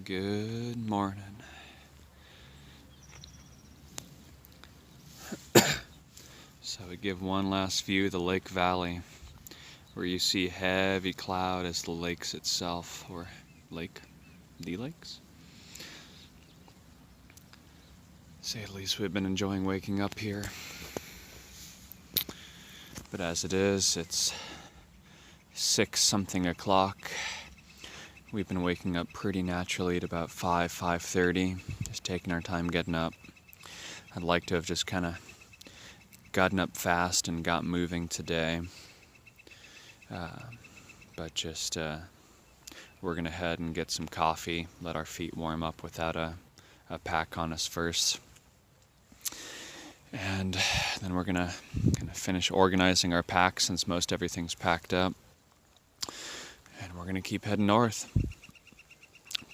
Good morning. So we give one last view of the lake valley, where you see heavy cloud as the lakes itself, or the lakes. Say at least we've been enjoying waking up here. But as it is, it's 6-something o'clock. We've been waking up pretty naturally at about 5:30, just taking our time getting up. I'd like to have just kind of gotten up fast and got moving today. But just we're going to head and get some coffee, let our feet warm up without a pack on us first. And then we're going to kind of finish organizing our pack since most everything's packed up. And we're going to keep heading north.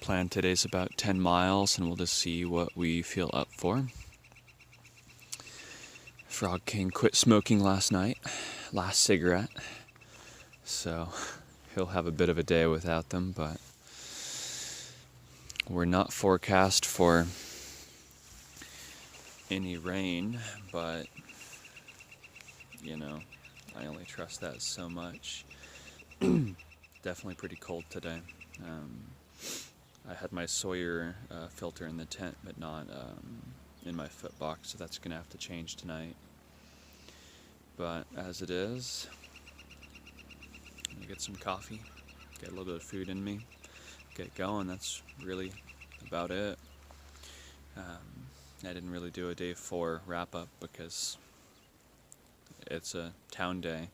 Plan today's about 10 miles, and we'll just see what we feel up for. Frog King quit smoking last cigarette. So he'll have a bit of a day without them, but we're not forecast for any rain, but I only trust that so much. Definitely pretty cold today. I had my Sawyer filter in the tent, but not in my foot box, so that's gonna have to change tonight. But as it is, I'm gonna get some coffee, get a little bit of food in me, get going. That's really about it. I didn't really do a day 4 wrap-up because it's a town day,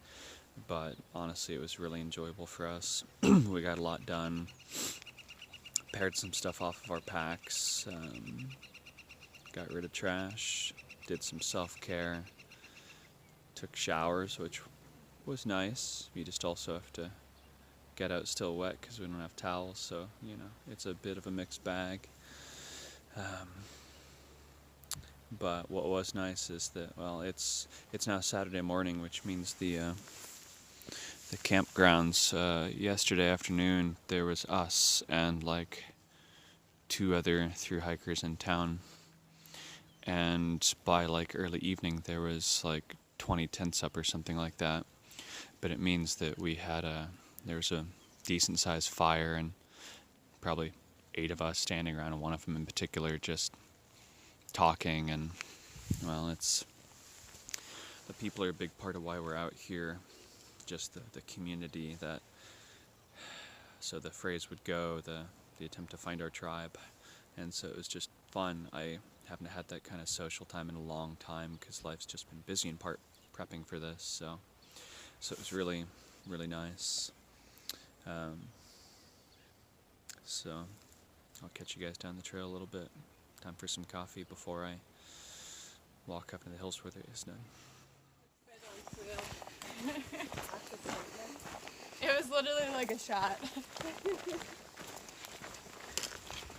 but honestly it was really enjoyable for us. We got a lot done, paired some stuff off of our packs, got rid of trash, did some self-care, took showers, which was nice. You just also have to get out still wet because we don't have towels, so it's a bit of a mixed bag. But what was nice is that, it's now Saturday morning, which means the campgrounds, yesterday afternoon there was us and like 2 other thru hikers in town, and by like early evening there was like 20 tents up or something like that. But it means that there was a decent sized fire and probably 8 of us standing around, and one of them in particular just talking. And the people are a big part of why we're out here, just the community that, so the phrase would go, the attempt to find our tribe. And so it was just fun. I haven't had that kind of social time in a long time because life's just been busy in part prepping for this, so it was really, really nice. So I'll catch you guys down the trail a little bit. Time for some coffee before I walk up into the hills where there is none. It was literally like a shot.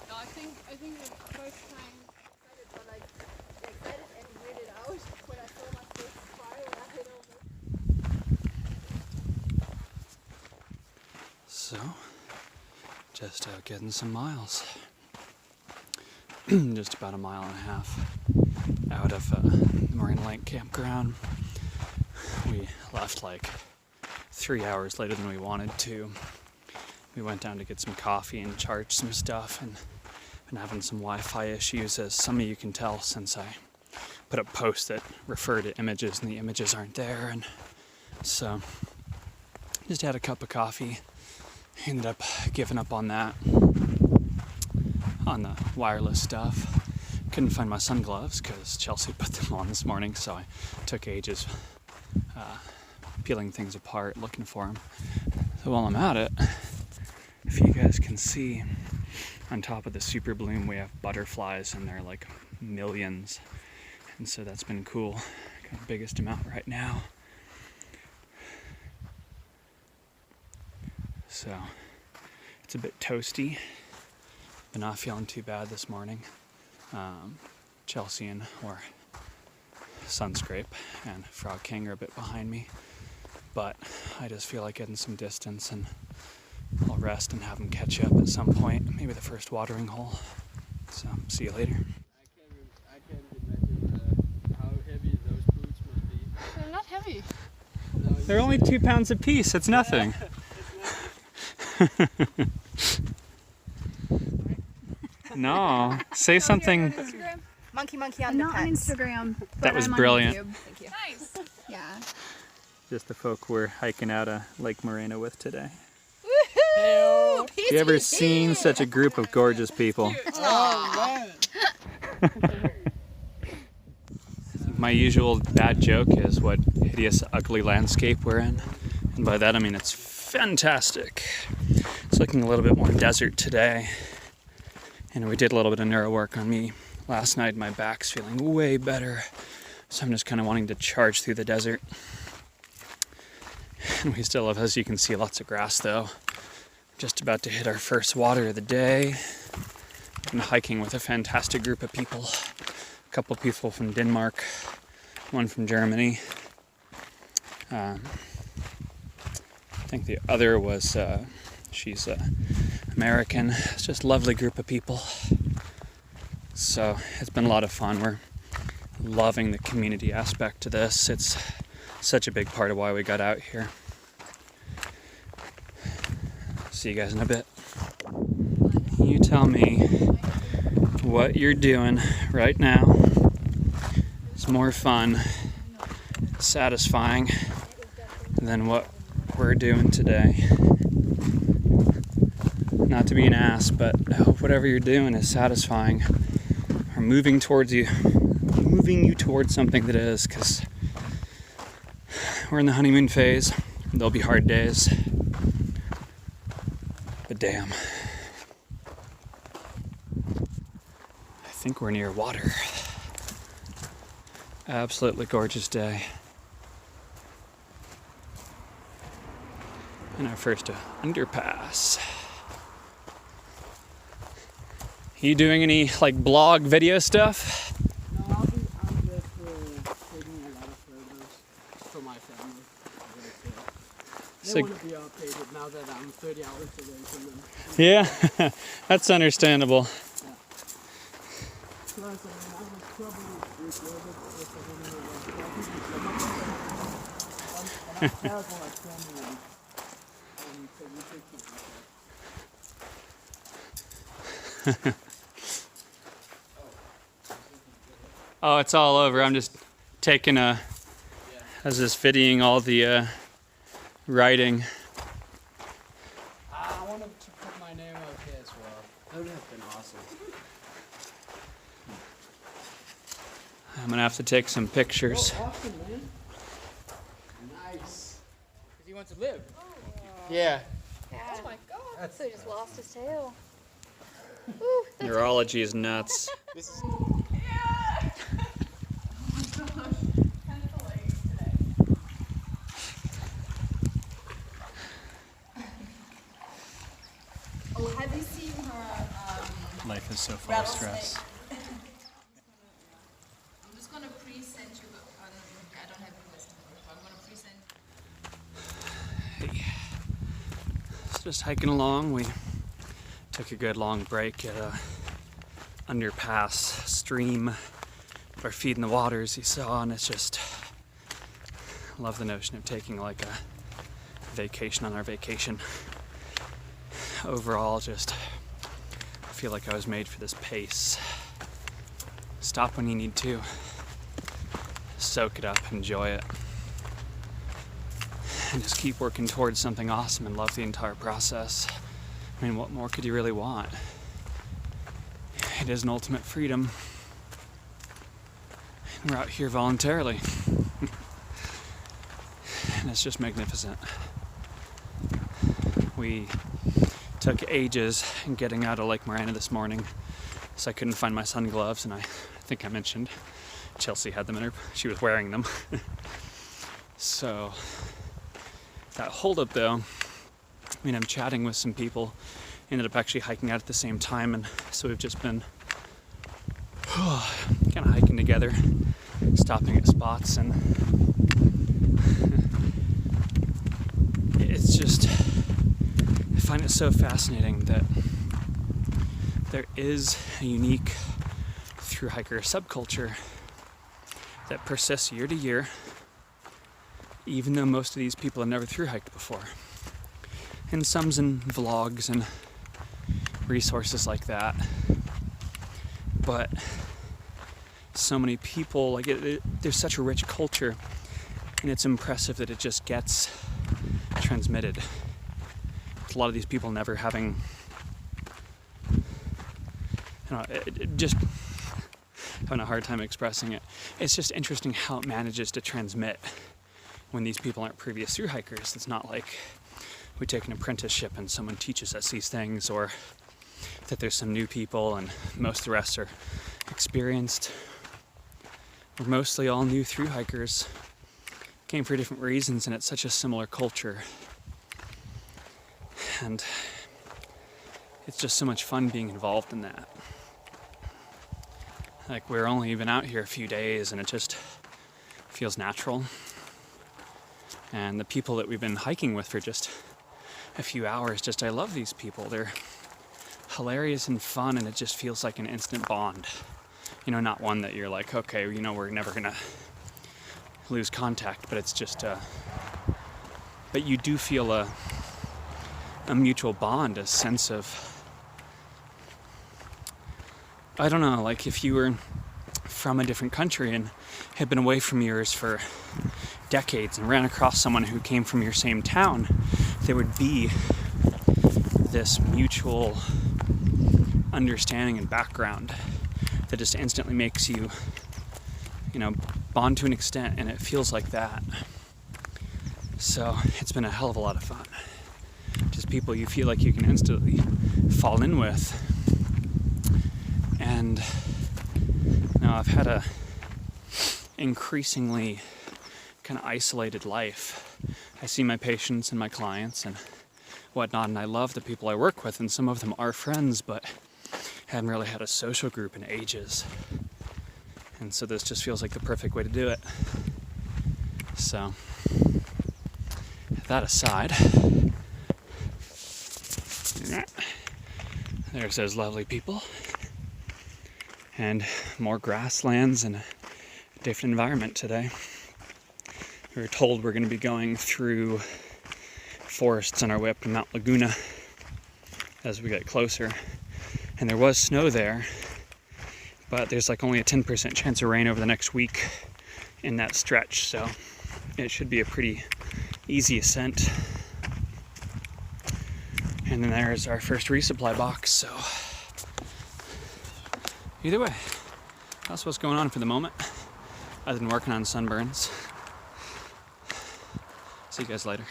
No, I think the first time I excited and weirded out when I saw my first fire when I hit over. So, just out getting some miles. Just about 1.5 miles out of the Morena Lake campground. We left like 3 hours later than we wanted to. We went down to get some coffee and charge some stuff, and been having some Wi-Fi issues, as some of you can tell since I put up posts that refer to images and the images aren't there. And so just had a cup of coffee, ended up giving up on that, on the wireless stuff. Couldn't find my sun gloves because Chelsea put them on this morning, so I took ages peeling things apart, looking for them. So while I'm at it, if you guys can see, on top of the super bloom we have butterflies, and they're like millions, and so that's been cool. Got the biggest amount right now. So it's a bit toasty, but not feeling too bad this morning. Chelsea or Sunscrape and Frog King are a bit behind me, but I just feel like getting some distance and I'll rest and have them catch up at some point, maybe the first watering hole. So, see you later. I can't imagine how heavy those boots must be. They're not heavy. No, They're only 2 pounds apiece, it's nothing. No, say something. Monkey on I'm the not on pets. Instagram. That but was I'm on brilliant. YouTube. Thank you. Nice. Yeah. Just the folk we're hiking out of Lake Morena with today. Woohoo! Have you ever seen such a group of gorgeous people? Oh, man. My usual bad joke is what hideous, ugly landscape we're in. And by that I mean it's fantastic. It's looking a little bit more desert today. And we did a little bit of neuro work on me last night. My back's feeling way better. So I'm just kind of wanting to charge through the desert. And we still have, as you can see, lots of grass though. Just about to hit our first water of the day. I'm hiking with a fantastic group of people. A couple people from Denmark, one from Germany. I think the other was, she's American. It's just a lovely group of people. So it's been a lot of fun. We're loving the community aspect to this. It's such a big part of why we got out here. See you guys in a bit. You tell me what you're doing right now is more fun, satisfying than what we're doing today. Not to be an ass, but I hope whatever you're doing is satisfying or moving you towards something that is, because we're in the honeymoon phase. There'll be hard days, but damn, I think we're near water. Absolutely gorgeous day. And our first underpass. You doing any like blog video stuff? No, I'm just taking a lot of photos for my family. They So- want to be updated now that I'm 30 hours away from them. Yeah, that's understandable. Plus, I was probably recorded if I didn't know what. And I'm terrible at filming and taking pictures. Oh, it's all over. I'm just taking I was just videoing all the writing. I wanted to put my name out here as well. That would have been awesome. I'm gonna have to take some pictures. Oh, awesome, man. Nice. Because he wants to live. Yeah. Oh my god. So he just lost his tail. Neurology is nuts. This is. Oh, have you seen her Life is so full of stress. I'm just gonna present you. I don't have the list, but I'm gonna present. So just hiking along. We took a good long break at a underpass stream. Put our feet in the water, as you saw, and it's just, I love the notion of taking like a vacation on our vacation. Overall, just I feel like I was made for this pace. Stop when you need to. Soak it up, enjoy it. And just keep working towards something awesome and love the entire process. I mean, what more could you really want? It is an ultimate freedom. And we're out here voluntarily. And it's just magnificent. We took ages in getting out of Lake Morena this morning, so I couldn't find my sun gloves, and I think I mentioned Chelsea had them in her, she was wearing them. So that holdup though, I mean, I'm chatting with some people, ended up actually hiking out at the same time, and so we've just been kind of hiking together, stopping at spots, and it's just, if find it so fascinating that there is a unique thru hiker subculture that persists year to year, even though most of these people have never thru hiked before. And some's in vlogs and resources like that. But so many people, like there's such a rich culture, and it's impressive that it just gets transmitted. A lot of these people never having, just having a hard time expressing it. It's just interesting how it manages to transmit when these people aren't previous thru hikers. It's not like we take an apprenticeship and someone teaches us these things, or that there's some new people and most of the rest are experienced. We're mostly all new thru hikers, came for different reasons, and it's such a similar culture. And it's just so much fun being involved in that. Like, we're only even out here a few days and it just feels natural. And the people that we've been hiking with for just a few hours, I love these people. They're hilarious and fun, and it just feels like an instant bond. Not one that you're like, okay, we're never gonna lose contact, but it's just but you do feel a mutual bond, a sense of, I don't know, like if you were from a different country and had been away from yours for decades and ran across someone who came from your same town, there would be this mutual understanding and background that just instantly makes you, bond to an extent, and it feels like that. So it's been a hell of a lot of fun. Just people you feel like you can instantly fall in with. And now I've had a increasingly kind of isolated life. I see my patients and my clients and whatnot, and I love the people I work with, and some of them are friends, but haven't really had a social group in ages. And so this just feels like the perfect way to do it. So, that aside, there's those lovely people. And more grasslands and a different environment today. We were told we're going to be going through forests on our way up to Mount Laguna as we get closer. And there was snow there, but there's like only a 10% chance of rain over the next week in that stretch, so it should be a pretty easy ascent. And then there's our first resupply box, so either way, that's what's going on for the moment. I've been working on sunburns. See you guys later.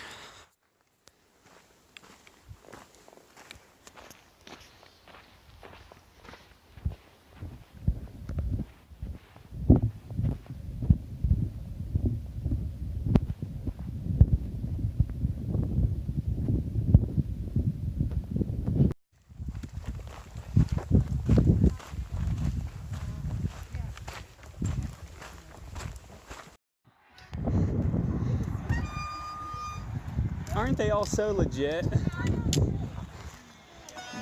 Aren't they all so legit?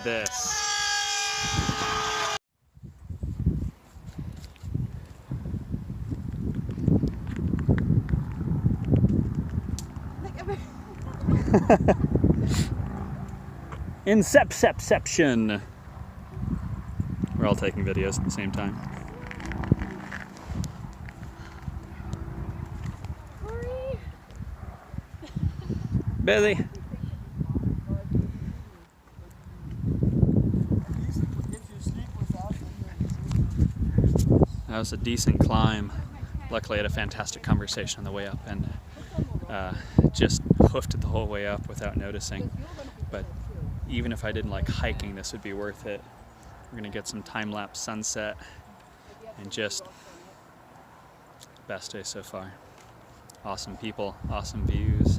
This. Inception. We're all taking videos at the same time. Billy. That was a decent climb. Luckily, I had a fantastic conversation on the way up, and just hoofed it the whole way up without noticing. But even if I didn't like hiking, this would be worth it. We're gonna get some time-lapse sunset, and just best day so far. Awesome people, awesome views.